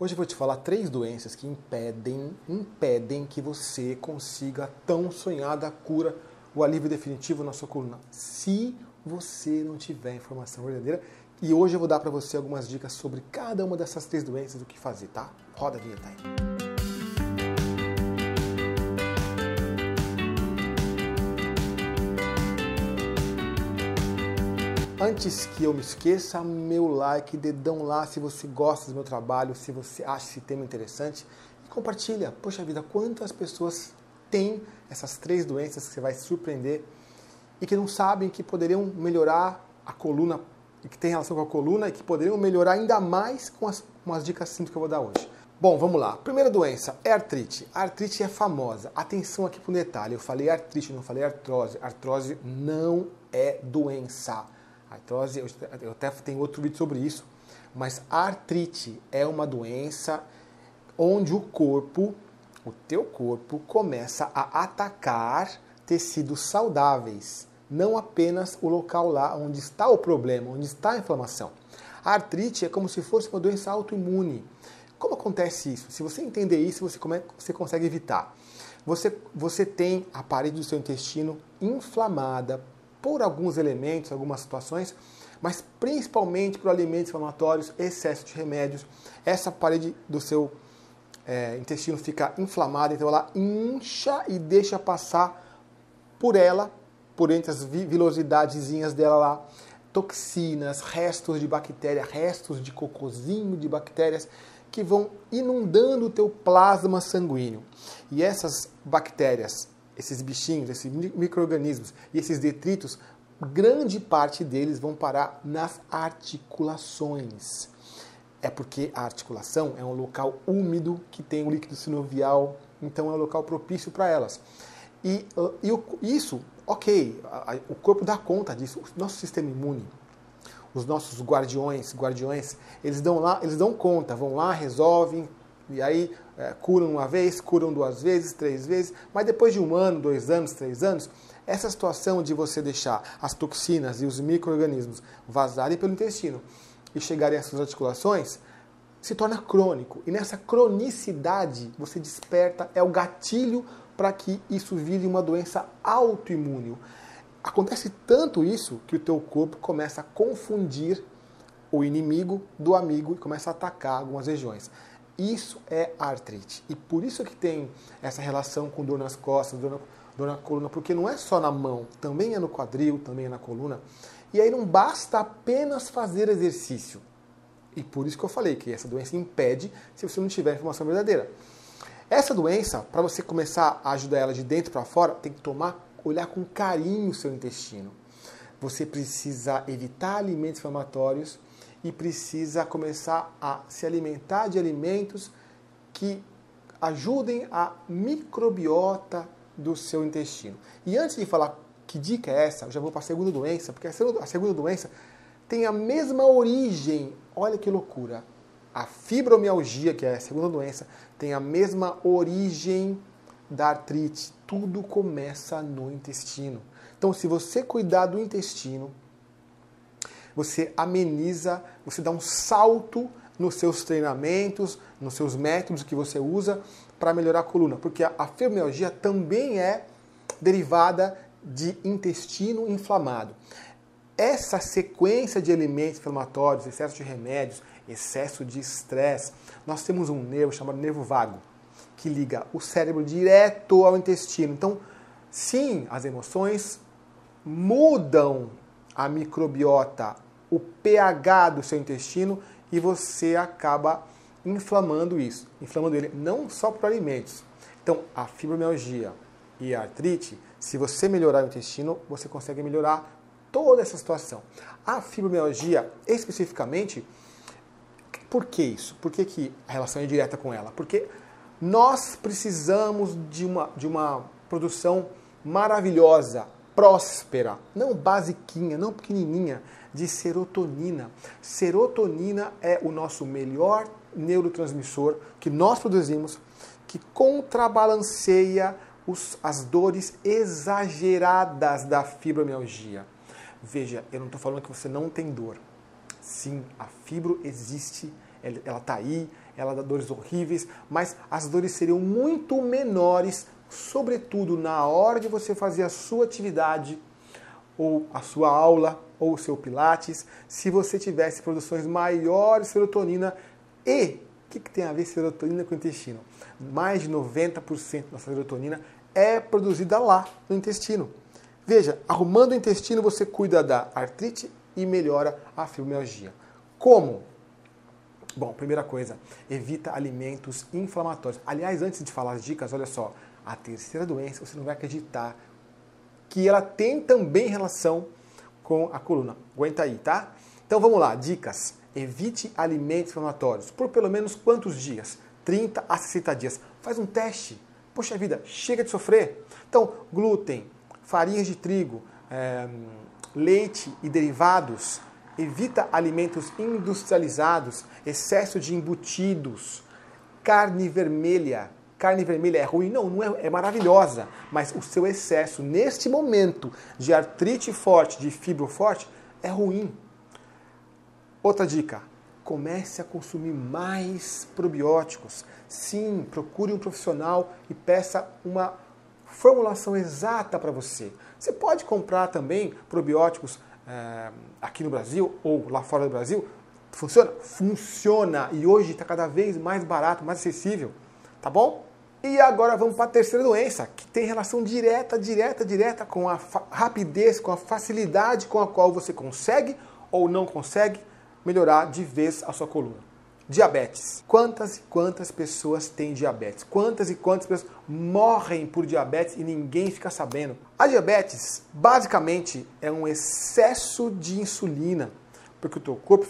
Hoje eu vou te falar 3 doenças que impedem que você consiga a tão sonhada cura, o alívio definitivo na sua coluna, se você não tiver informação verdadeira. E hoje eu vou dar para você algumas dicas sobre cada uma dessas 3 doenças, o que fazer, tá? Roda a vinheta aí. Antes que eu me esqueça, meu like, dedão lá se você gosta do meu trabalho, se você acha esse tema interessante, e compartilha. Poxa vida, quantas pessoas têm essas 3 doenças que você vai se surpreender e que não sabem que poderiam melhorar a coluna, e que tem relação com a coluna e que poderiam melhorar ainda mais com as dicas simples que eu vou dar hoje. Bom, vamos lá. Primeira doença é artrite. A artrite é famosa. Atenção aqui para um detalhe. Eu falei artrite, não falei artrose. Artrose não é doença. Artrose, eu até tenho outro vídeo sobre isso, mas a artrite é uma doença onde o teu corpo começa a atacar tecidos saudáveis, não apenas o local lá onde está o problema, onde está a inflamação. A artrite é como se fosse uma doença autoimune. Como acontece isso? Se você entender isso, você consegue evitar. Você tem a parede do seu intestino inflamada por alguns elementos, algumas situações, mas principalmente por alimentos inflamatórios, excesso de remédios. Essa parede do seu intestino fica inflamada, então ela incha e deixa passar por entre as vilosidadezinhas dela lá, toxinas, restos de bactéria, restos de cocôzinho de bactérias que vão inundando o teu plasma sanguíneo. E essas bactérias, esses bichinhos, esses micro-organismos e esses detritos, grande parte deles vão parar nas articulações. É porque a articulação é um local úmido que tem o líquido sinovial, então é um local propício para elas. Isso, ok, o corpo dá conta disso. O nosso sistema imune, os nossos guardiões, eles dão conta, vão lá, resolvem, e aí curam uma vez, curam 2 vezes, 3 vezes, mas depois de 1 ano, 2 anos, 3 anos, essa situação de você deixar as toxinas e os micro-organismos vazarem pelo intestino e chegarem às suas articulações, se torna crônico. E nessa cronicidade você desperta, é o gatilho para que isso vire uma doença autoimune. Acontece tanto isso que o teu corpo começa a confundir o inimigo do amigo e começa a atacar algumas regiões. Isso é artrite. E por isso que tem essa relação com dor nas costas, dor na coluna, porque não é só na mão, também é no quadril, também é na coluna. E aí não basta apenas fazer exercício. E por isso que eu falei que essa doença impede se você não tiver informação verdadeira. Essa doença, para você começar a ajudar ela de dentro para fora, tem que olhar com carinho o seu intestino. Você precisa evitar alimentos inflamatórios e precisa começar a se alimentar de alimentos que ajudem a microbiota do seu intestino. E antes de falar que dica é essa, eu já vou para a segunda doença, porque a segunda doença tem a mesma origem. Olha que loucura. A fibromialgia, que é a segunda doença, tem a mesma origem da artrite. Tudo começa no intestino. Então, se você cuidar do intestino, você ameniza, você dá um salto nos seus treinamentos, nos seus métodos que você usa para melhorar a coluna. Porque a fibromialgia também é derivada de intestino inflamado. Essa sequência de alimentos inflamatórios, excesso de remédios, excesso de estresse, nós temos um nervo chamado nervo vago, que liga o cérebro direto ao intestino. Então, sim, as emoções mudam a microbiota, o pH do seu intestino, e você acaba inflamando ele não só por alimentos. Então, a fibromialgia e a artrite, se você melhorar o intestino, você consegue melhorar toda essa situação. A fibromialgia, especificamente, por que isso? Por que a relação é direta com ela? Porque nós precisamos de uma produção maravilhosa, próspera, não basiquinha, não pequenininha, de serotonina. Serotonina é o nosso melhor neurotransmissor que nós produzimos, que contrabalanceia as dores exageradas da fibromialgia. Veja, eu não estou falando que você não tem dor. Sim, a fibro existe, ela está aí, ela dá dores horríveis, mas as dores seriam muito menores, sobretudo na hora de você fazer a sua atividade, ou a sua aula, ou o seu pilates, se você tivesse produções maiores de serotonina. E o que tem a ver serotonina com o intestino? Mais de 90% da serotonina é produzida lá no intestino. Veja, arrumando o intestino você cuida da artrite e melhora a fibromialgia. Como? Bom, primeira coisa, evita alimentos inflamatórios. Aliás, antes de falar as dicas, olha só, a terceira doença, você não vai acreditar que ela tem também relação com a coluna. Aguenta aí, tá? Então vamos lá, dicas. Evite alimentos inflamatórios. Por pelo menos quantos dias? 30 a 60 dias. Faz um teste. Poxa vida, chega de sofrer. Então, glúten, farinhas de trigo, leite e derivados. Evita alimentos industrializados, excesso de embutidos, carne vermelha. Carne vermelha é ruim? Não é, é maravilhosa. Mas o seu excesso, neste momento de artrite forte, de fibro forte, é ruim. Outra dica, comece a consumir mais probióticos. Sim, procure um profissional e peça uma formulação exata para você. Você pode comprar também probióticos aqui no Brasil ou lá fora do Brasil. Funciona? Funciona. E hoje está cada vez mais barato, mais acessível. Tá bom? E agora vamos para a terceira doença, que tem relação direta com a rapidez, com a facilidade com a qual você consegue ou não consegue melhorar de vez a sua coluna. Diabetes. Quantas e quantas pessoas têm diabetes? Quantas e quantas pessoas morrem por diabetes e ninguém fica sabendo? A diabetes, basicamente, é um excesso de insulina, porque o teu corpo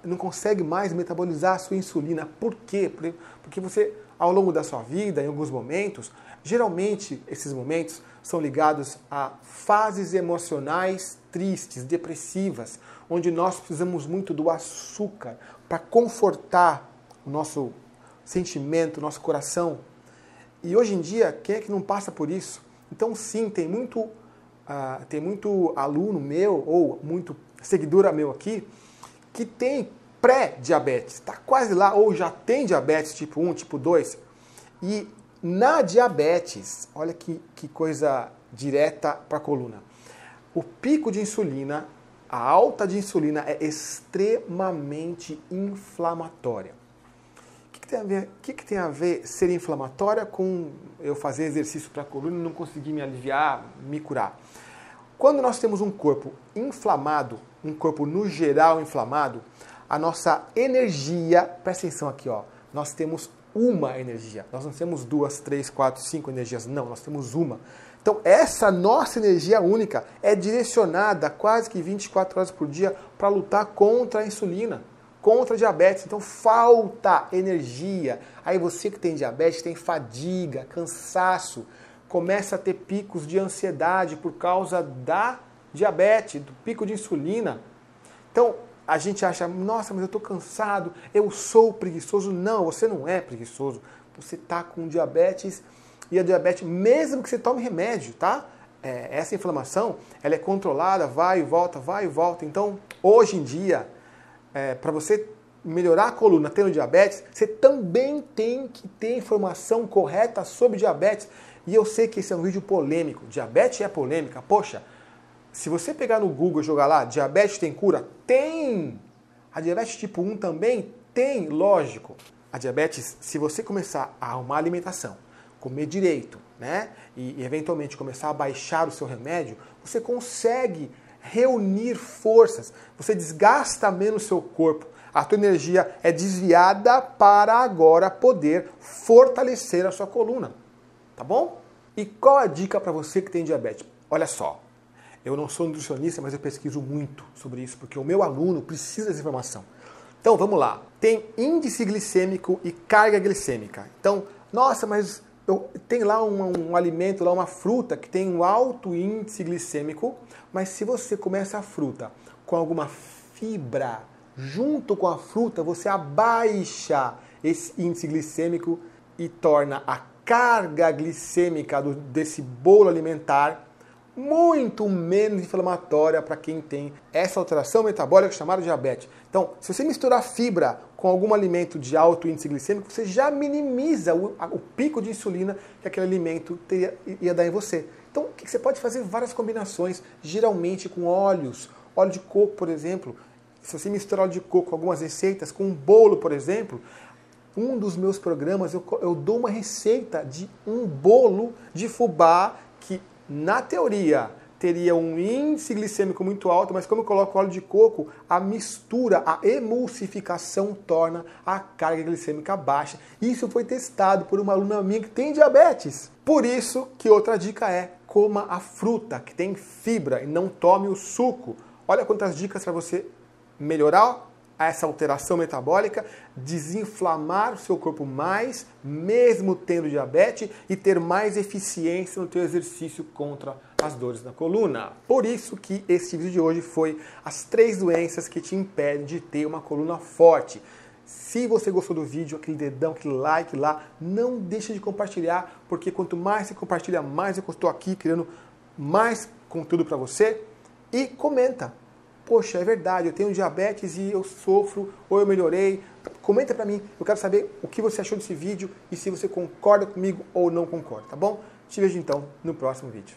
não consegue mais metabolizar a sua insulina. Por quê? Porque você, ao longo da sua vida, em alguns momentos, geralmente esses momentos são ligados a fases emocionais tristes, depressivas, onde nós precisamos muito do açúcar para confortar o nosso sentimento, o nosso coração. E hoje em dia, quem é que não passa por isso? Então sim, tem muito aluno meu, ou muito seguidora meu aqui, que tem pré-diabetes, está quase lá, ou já tem diabetes tipo 1, tipo 2. E na diabetes, olha que coisa direta para a coluna. O pico de insulina, a alta de insulina é extremamente inflamatória. O que tem a ver ser inflamatória com eu fazer exercício para a coluna e não conseguir me aliviar, me curar? Quando nós temos um corpo inflamado, um corpo no geral inflamado, a nossa energia, presta atenção aqui, ó, nós temos uma energia. Nós não temos 2, 3, 4, 5 energias, não, nós temos uma. Então, essa nossa energia única é direcionada quase que 24 horas por dia para lutar contra a insulina, contra a diabetes. Então, falta energia. Aí você que tem diabetes tem fadiga, cansaço, começa a ter picos de ansiedade por causa da diabetes, do pico de insulina. Então, a gente acha, nossa, mas eu estou cansado, eu sou preguiçoso. Não, você não é preguiçoso. Você está com diabetes. E a diabetes, mesmo que você tome remédio, tá? Essa inflamação, ela é controlada, vai e volta. Então, hoje em dia, para você melhorar a coluna tendo diabetes, você também tem que ter informação correta sobre diabetes. E eu sei que esse é um vídeo polêmico. Diabetes é polêmica. Poxa, se você pegar no Google e jogar lá, diabetes tem cura? Tem! A diabetes tipo 1 também tem, lógico. A diabetes, se você começar a arrumar alimentação, comer direito, né? E eventualmente começar a baixar o seu remédio, você consegue reunir forças, você desgasta menos o seu corpo, a tua energia é desviada para agora poder fortalecer a sua coluna, tá bom? E qual a dica para você que tem diabetes? Olha só, eu não sou nutricionista, mas eu pesquiso muito sobre isso, porque o meu aluno precisa dessa informação. Então vamos lá, tem índice glicêmico e carga glicêmica. Então, nossa, mas tem lá um alimento, lá uma fruta que tem um alto índice glicêmico, mas se você começa a fruta com alguma fibra, junto com a fruta, você abaixa esse índice glicêmico e torna a carga glicêmica desse bolo alimentar muito menos inflamatória para quem tem essa alteração metabólica chamada diabetes. Então, se você misturar fibra com algum alimento de alto índice glicêmico, você já minimiza o pico de insulina que aquele alimento ia dar em você. Então, o que você pode fazer? Várias combinações, geralmente com óleos. Óleo de coco, por exemplo. Se você misturar óleo de coco com algumas receitas, com um bolo, por exemplo, um dos meus programas eu dou uma receita de um bolo de fubá que, na teoria, teria um índice glicêmico muito alto, mas como eu coloco óleo de coco, a mistura, a emulsificação torna a carga glicêmica baixa. Isso foi testado por uma aluna minha que tem diabetes. Por isso que outra dica é: coma a fruta, que tem fibra, e não tome o suco. Olha quantas dicas para você melhorar essa alteração metabólica, desinflamar o seu corpo mais, mesmo tendo diabetes, e ter mais eficiência no teu exercício contra as dores na coluna. Por isso que esse vídeo de hoje foi as 3 doenças que te impedem de ter uma coluna forte. Se você gostou do vídeo, aquele dedão, aquele like lá, não deixe de compartilhar, porque quanto mais você compartilha, mais eu estou aqui criando mais conteúdo para você. E comenta. Poxa, é verdade, eu tenho diabetes e eu sofro, ou eu melhorei. Comenta pra mim, eu quero saber o que você achou desse vídeo e se você concorda comigo ou não concorda, tá bom? Te vejo então no próximo vídeo.